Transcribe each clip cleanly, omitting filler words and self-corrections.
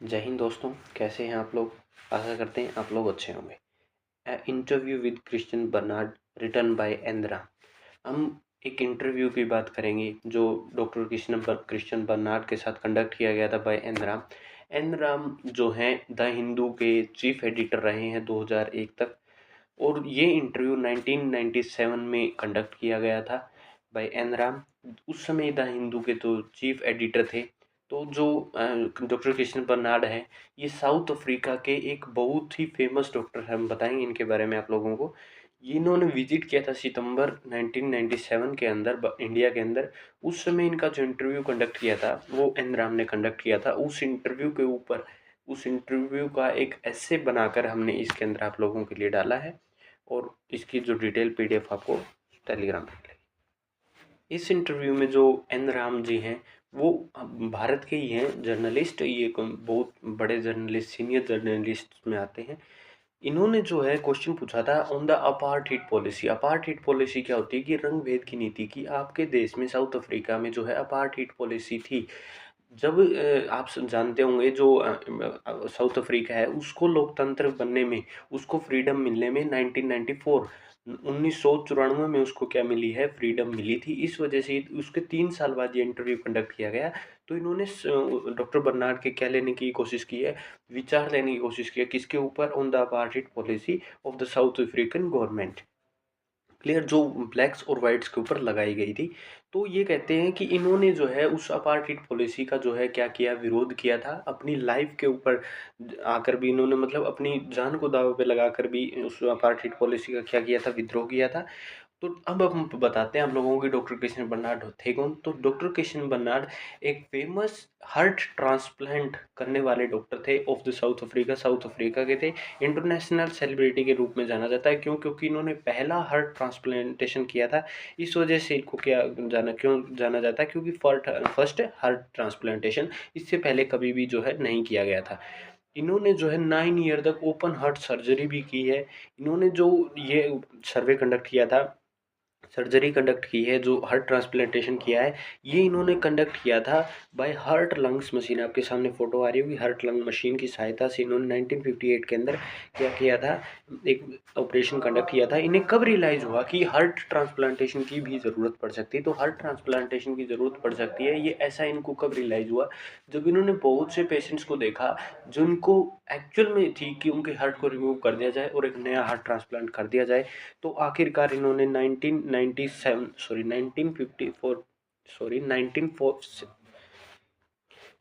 जय हिंद दोस्तों, कैसे हैं आप लोग। आशा करते हैं आप लोग अच्छे होंगे। Interview with Christian Bernard written by Andra. हम एक इंटरव्यू की बात करेंगे जो डॉक्टर क्रिश्चियन बर्नार्ड के साथ कंडक्ट किया गया था बाय एंद्रा। एंद्रा जो हैं द हिंदू के चीफ एडिटर रहे हैं 2001 तक, और ये इंटरव्यू 1997 में कंडक्ट किया गया था बाय एनराम। उस समय द हिंदू के तो चीफ एडिटर थे। तो जो डॉक्टर कृष्ण बर्नार्ड है, ये साउथ अफ्रीका के एक बहुत ही फेमस डॉक्टर हैं। हम बताएंगे इनके बारे में आप लोगों को। इन्होंने विजिट किया था सितंबर 1997 के अंदर इंडिया के अंदर। उस समय इनका जो इंटरव्यू कंडक्ट किया था वो एनराम ने कंडक्ट किया था। उस इंटरव्यू के ऊपर उस इंटरव्यू का एक ऐसे बनाकर हमने इसके अंदर आप लोगों के लिए डाला है, और इसकी जो डिटेल पीडीएफ आपको टेलीग्राम पर मिलेगी। इस इंटरव्यू में जो एन राम जी हैं वो भारत के ही हैं, जर्नलिस्ट। ये बहुत बड़े जर्नलिस्ट, सीनियर जर्नलिस्ट में आते हैं। इन्होंने जो है क्वेश्चन पूछा था on the apartheid policy. Apartheid policy क्या होती है कि रंग भेद की नीति की आपके देश में साउथ अफ्रीका में जो है अपार्थाइड पॉलिसी थी। जब आप जानते होंगे जो साउथ अफ्रीका है उसको लोकतंत्र बनने में, उसको फ्रीडम मिलने में 1994 1994 में उसको क्या मिली है, फ्रीडम मिली थी। इस वजह से उसके 3 साल बाद ये इंटरव्यू कंडक्ट किया गया। तो इन्होंने डॉक्टर बर्नार्ड के क्या लेने की कोशिश की है, विचार लेने की कोशिश की है। किसके ऊपर? On the apartheid policy of the south African government. Clear, जो ब्लैक्स और वाइट्स के ऊपर लगाई गई थी। तो ये कहते हैं कि इन्होंने जो है उस अपार्थाइड पॉलिसी का जो है क्या किया, विरोध किया था। अपनी लाइफ के ऊपर आकर भी इन्होंने मतलब अपनी जान को दांव पे लगाकर भी उस अपार्थाइड पॉलिसी का क्या किया था, विद्रोह किया था। तो अब हम बताते हैं आप लोगों की डॉक्टर कृष्ण बर्नार्ड थे कौन। तो डॉक्टर कृष्ण बर्नार्ड एक फेमस हार्ट ट्रांसप्लांट करने वाले डॉक्टर थे ऑफ द साउथ अफ्रीका के थे। इंटरनेशनल सेलिब्रिटी के रूप में जाना जाता है। क्यों? क्योंकि इन्होंने पहला हार्ट ट्रांसप्लांटेशन किया था। इस वजह से इनको क्यों जाना जाता है? क्योंकि फर्स्ट हार्ट ट्रांसप्लांटेशन इससे पहले कभी भी जो है नहीं किया गया था। इन्होंने जो है 9 ईयर तक ओपन हार्ट सर्जरी भी की है। इन्होंने जो ये सर्वे कंडक्ट किया था, सर्जरी कंडक्ट की है, जो हार्ट ट्रांसप्लांटेशन किया है, ये इन्होंने कंडक्ट किया था बाय हार्ट लंग्स मशीन। आपके सामने फोटो आ रही होगी। हार्ट लंग मशीन की सहायता से इन्होंने 1958 के अंदर क्या किया था, एक ऑपरेशन कंडक्ट किया था। इन्हें कब रियलाइज़ हुआ कि हार्ट ट्रांसप्लांटेशन की भी ज़रूरत पड़ सकती है। तो हार्ट ट्रांसप्लांटेशन की ज़रूरत पड़ सकती है, ये ऐसा इनको कब रियलाइज़ हुआ? जब इन्होंने बहुत से पेशेंट्स को देखा जिनको एक्चुअल में थी कि उनके हार्ट को रिमूव कर दिया जाए और एक नया हार्ट ट्रांसप्लांट कर दिया जाए। तो आखिरकार इन्होंने 1997 सॉरी 1954 सॉरी 19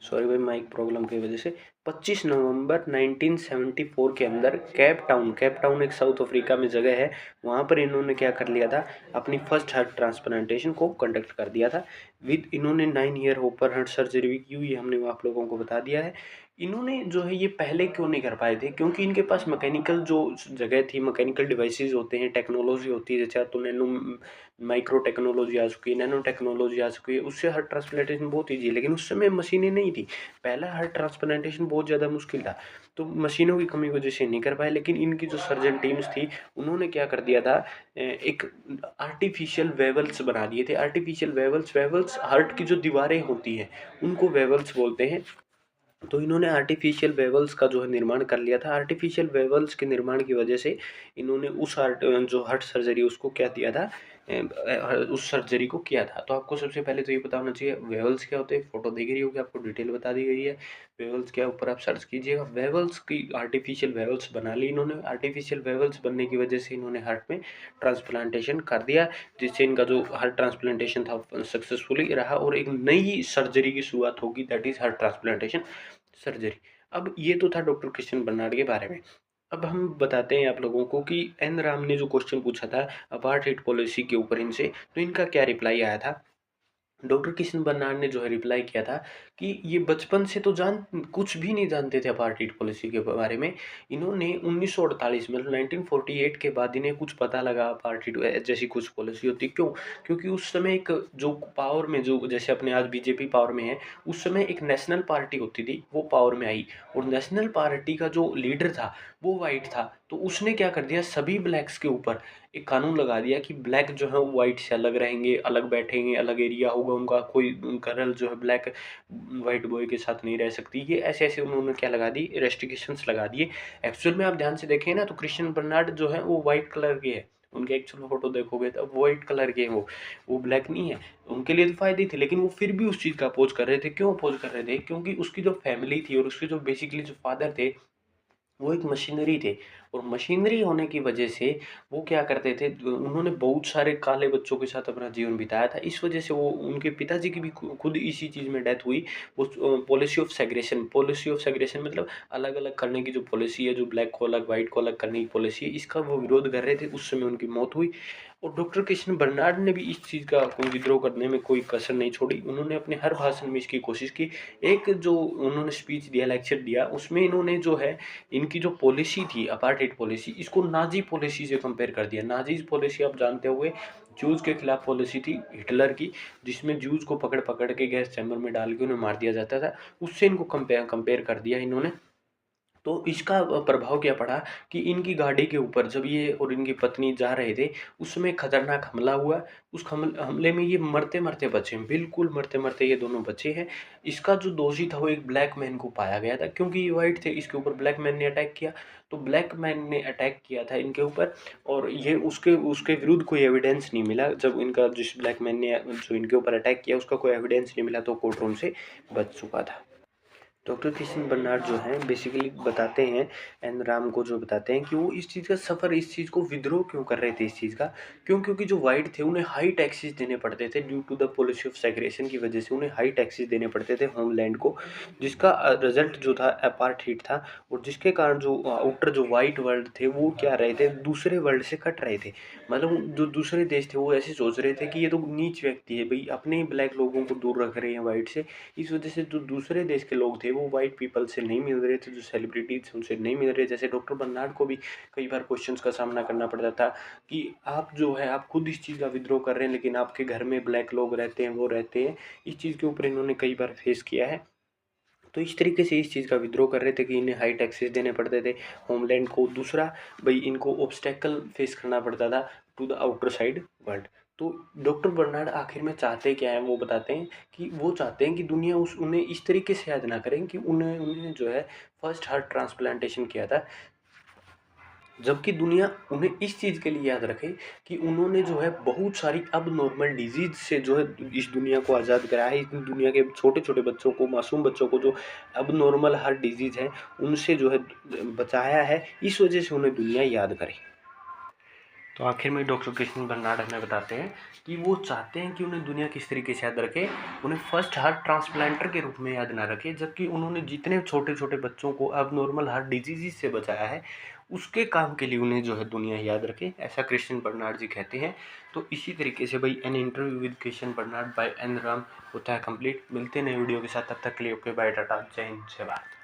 सॉरी भाई, माइक प्रॉब्लम की वजह से 25 नवंबर 1974 के अंदर केप टाउन एक साउथ अफ्रीका में जगह है, वहाँ पर इन्होंने क्या कर लिया था, अपनी फर्स्ट हार्ट ट्रांसप्लांटेशन को कंडक्ट कर दिया था। विद इन्होंने 9 ईयर ओपन हार्ट सर्जरी भी की हुई है, हमने आप लोगों को बता दिया है। इन्होंने जो है ये पहले क्यों नहीं कर पाए थे? क्योंकि इनके पास मैकेनिकल जो जगह थी, मैकेनिकल डिवाइसेस होते हैं, टेक्नोलॉजी होती है। जैसे तो नैनो माइक्रो टेक्नोलॉजी आ चुकी है, नैनो टेक्नोलॉजी आ चुकी है, उससे हार्ट ट्रांसप्लांटेशन बहुत ईजी है। लेकिन उस समय मशीनें नहीं थी, पहला हार्ट ट्रांसप्लांटेशन बहुत ज़्यादा मुश्किल था। तो मशीनों की कमी वजह से नहीं कर पाए। लेकिन इनकी जो सर्जन टीम्स थी उन्होंने क्या कर दिया था, एक आर्टिफिशियल वेवल्स बना दिए थे। आर्टिफिशियल वेवल्स हार्ट की जो दीवारें होती हैं उनको वेवल्स बोलते हैं। तो इन्होंने आर्टिफिशियल वेवल्स का जो है निर्माण कर लिया था। आर्टिफिशियल वेवल्स के निर्माण की वजह से इन्होंने उस हार्ट सर्जरी उसको क्या दिया था, उस सर्जरी को किया था। तो आपको सबसे पहले तो ये पता होना चाहिए वेवल्स क्या होते हैं। फोटो दिख रही होगी आपको, डिटेल बता दी गई है वेवल्स क्या, ऊपर आप सर्च कीजिएगा। वेवल्स की आर्टिफिशियल वेवल्स बना ली इन्होंने। आर्टिफिशियल वेवल्स बनने की वजह से इन्होंने हार्ट में ट्रांसप्लांटेशन कर दिया, जिससे इनका जो हार्ट ट्रांसप्लांटेशन था सक्सेसफुली रहा और एक नई सर्जरी की शुरुआत होगी, that is heart transplantation surgery. अब ये तो था डॉक्टर कृष्ण बर्नार्ड के बारे में। अब हम बताते हैं आप लोगों को कि एन राम ने जो क्वेश्चन पूछा था अपार्थाइड पॉलिसी के ऊपर इनसे, तो इनका क्या रिप्लाई आया था। डॉक्टर कृष्ण बर्नार्ड ने जो है रिप्लाई किया था कि ये बचपन से तो कुछ भी नहीं जानते थे अपार्थाइड पॉलिसी के बारे में। इन्होंने 1948 मतलब 1948 के बाद इन्हें कुछ पता लगा अपार्थाइड जैसी कुछ पॉलिसी होती। क्यों? क्योंकि उस समय एक जो पावर में, जो जैसे अपने आज बीजेपी पावर में है, उस समय एक नेशनल पार्टी होती थी, वो पावर में आई। और नेशनल पार्टी का जो लीडर था वो वाइट था। तो उसने क्या कर दिया, सभी ब्लैक्स के ऊपर एक कानून लगा दिया कि ब्लैक जो है वो वाइट से अलग रहेंगे, अलग बैठेंगे, अलग एरिया होगा उनका, कोई गर्ल जो है ब्लैक वाइट बॉय के साथ नहीं रह सकती। ये ऐसे ऐसे उन्होंने क्या लगा दी, रेस्ट्रिक्शंस लगा दिए। एक्चुअल में आप ध्यान से देखें ना तो क्रिश्चियन बर्नार्ड जो है वो वाइट कलर के है, उनके एक्चुअल फोटो देखोगे तो वाइट कलर के हैं वो ब्लैक नहीं है। उनके लिए तो फायदे थे, लेकिन वो फिर भी उस चीज़ का अपोज कर रहे थे। क्यों अपोज कर रहे थे? क्योंकि उसकी जो फैमिली थी और उसके जो बेसिकली जो फादर थे वो एक मशीनरी थे, और मशीनरी होने की वजह से वो क्या करते थे, उन्होंने बहुत सारे काले बच्चों के साथ अपना जीवन बिताया था। इस वजह से वो उनके पिताजी की भी खुद इसी चीज़ में डेथ हुई। वो पॉलिसी ऑफ सेग्रेशन मतलब अलग अलग करने की जो पॉलिसी है, जो ब्लैक को अलग वाइट को अलग करने की पॉलिसी है, इसका वो विरोध कर रहे थे। उस समय उनकी मौत हुई। और डॉक्टर क्रिश्चियन बर्नार्ड ने भी इस चीज़ का कोई विद्रोह करने में कोई कसर नहीं छोड़ी। उन्होंने अपने हर भाषण में इसकी कोशिश की। एक जो उन्होंने स्पीच दिया, लेक्चर दिया, उसमें इन्होंने जो है इनकी जो पॉलिसी थी अपार्टहेड पॉलिसी, इसको नाजी पॉलिसी से कंपेयर कर दिया। नाजीज पॉलिसी आप जानते होंगे, जूज के खिलाफ पॉलिसी थी हिटलर की, जिसमें जूज को पकड़ पकड़ के गैस चैम्बर में डाल के उन्हें मार दिया जाता था। उससे इनको कंपेयर कर दिया इन्होंने। तो इसका प्रभाव क्या पड़ा कि इनकी गाड़ी के ऊपर जब ये और इनकी पत्नी जा रहे थे, उस समय खतरनाक हमला हुआ। उस हमले में ये मरते मरते बचे हैं, बिल्कुल मरते मरते ये दोनों बचे हैं। इसका जो दोषी था वो एक ब्लैक मैन को पाया गया था, क्योंकि ये वाइट थे, इसके ऊपर ब्लैक मैन ने अटैक किया। तो ब्लैक मैन ने अटैक किया था इनके ऊपर, और ये उसके उसके विरुद्ध कोई एविडेंस नहीं मिला। जब इनका जिस ब्लैक मैन ने जो इनके ऊपर अटैक किया उसका कोई एविडेंस नहीं मिला, तो कोर्ट रूम से बच चुका था। डॉक्टर क्रिश्चियन बर्नार्ड जो हैं बेसिकली बताते हैं, एन राम को जो बताते हैं कि वो इस चीज़ का सफ़र, इस चीज़ को विद्रोह क्यों कर रहे थे इस चीज़ का। क्योंकि जो वाइट थे उन्हें हाई टैक्सेस देने पड़ते थे, due to the policy of segregation की वजह से उन्हें हाई टैक्सेस देने पड़ते थे होमलैंड को, जिसका रिजल्ट जो था अपार्थाइड था। और जिसके कारण जो आउटर जो वाइट वर्ल्ड थे वो क्या रहे थे, दूसरे वर्ल्ड से कट रहे थे। मतलब जो दूसरे देश थे वो ऐसे सोच रहे थे कि ये तो नीच व्यक्ति है भाई, अपने ही ब्लैक लोगों को दूर रख रहे हैं वाइट से। इस वजह से जो दूसरे देश के लोग थे वो वाइट पीपल से नहीं मिल रहे थे, जो सेलिब्रिटीज उनसे नहीं मिल रहे। जैसे डॉक्टर बर्नार्ड को भी कई बार क्वेश्चंस का सामना करना पड़ता था कि आप जो है आप खुद इस चीज़ का विद्रोह कर रहे हैं, लेकिन आपके घर में ब्लैक लोग रहते हैं, वो रहते हैं। इस चीज़ के ऊपर इन्होंने कई बार फेस किया है। तो इस तरीके से इस चीज़ का विद्रोह कर रहे थे कि इन्हें हाई टैक्सेस देने पड़ते थे होमलैंड को। दूसरा भाई इनको ऑब्स्टेकल फेस करना पड़ता था to the outer side world. तो डॉक्टर बर्नार्ड आखिर में चाहते क्या हैं वो बताते हैं कि वो चाहते हैं कि दुनिया उन्हें इस तरीके से याद ना करें कि उन्हें उन्हें जो है फर्स्ट हार्ट ट्रांसप्लांटेशन किया था, जबकि दुनिया उन्हें इस चीज़ के लिए याद रखे कि उन्होंने जो है बहुत सारी अब नॉर्मल डिजीज से जो है इस दुनिया को आज़ाद कराया है। इस दुनिया के छोटे छोटे बच्चों को, मासूम बच्चों को जो अब नॉर्मल हर डिजीज़ है उनसे जो है बचाया है। इस वजह से उन्हें दुनिया याद करे। तो आखिर में डॉक्टर क्रिश्चियन बर्नार्ड हमें बताते हैं कि वो चाहते हैं कि उन्हें दुनिया किस तरीके से याद रखे, उन्हें फर्स्ट हार्ट ट्रांसप्लांटर के रूप में याद ना रखे, जबकि उन्होंने जितने छोटे छोटे बच्चों को अब नॉर्मल हार्ट डिजीज से बचाया है उसके काम के लिए उन्हें जो है दुनिया याद रखे, ऐसा क्रिश्चियन बर्नार्ड जी कहते हैं। तो इसी तरीके से भाई an interview with Christian Bernard by an Ram होता है कंप्लीट। मिलते हैं नए वीडियो के साथ, तब तक के लिए ओके बाय, टाटा, जय हिंद, जय भारत।